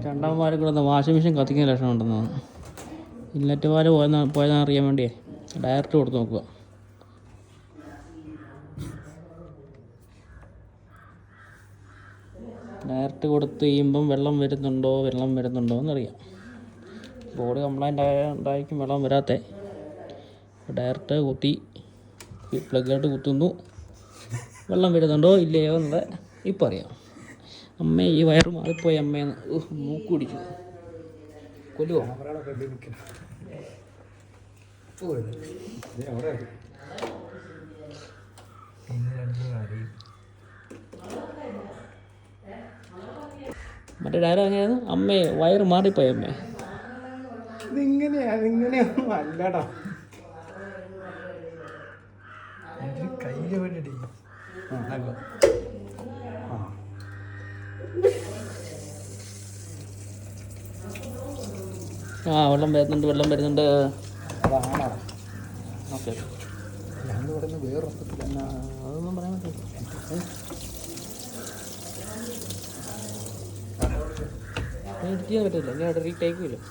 രണ്ടാമന്മാരും കൂടെ washing machine കത്തിക്കുന്ന ലക്ഷണം ഉണ്ടെന്ന് തോന്നുന്നു. ഇൻലെറ്റ് വാല് പോയതെന്ന് അറിയാൻ വേണ്ടിയേ ഡയറക്റ്റ് കൊടുത്ത് നോക്കുക. ഡയറക്റ്റ് കൊടുത്ത് കഴിയുമ്പം വെള്ളം വരുന്നുണ്ടോ എന്നറിയാം. ബോർഡ് കംപ്ലൈൻ്റ് ഉണ്ടായിരിക്കും വെള്ളം വരാത്തത്. ഡയറക്റ്റ് കുത്തി പ്ലഗായിട്ട് കുത്തുന്നു, വെള്ളം വരുന്നുണ്ടോ ഇല്ലയോ എന്നുള്ളത് ഇപ്പം അറിയാം. അമ്മേ ഈ വയറ് മാറിപ്പോയി അമ്മേന്ന് മൂക്ക് പിടിച്ചു കൊല്ലുവോ? മറ്റേ ഡയലോഗ് എങ്ങനെയായിരുന്നു? അമ്മേ വയറ് മാറിപ്പോയി അമ്മേ. ഇതിങ്ങനെയൊന്നും അല്ലടാ. കയ്യില് വേണ്ടി വെള്ളം വരുന്നുണ്ട്. ഓക്കെ, ഞങ്ങൾ പറയുന്നത് വേറെ അതൊന്നും പറയാൻ പറ്റില്ല. എഡിറ്റ് ചെയ്യാൻ പറ്റില്ല, ഞാൻ റീടേക്ക് വരും.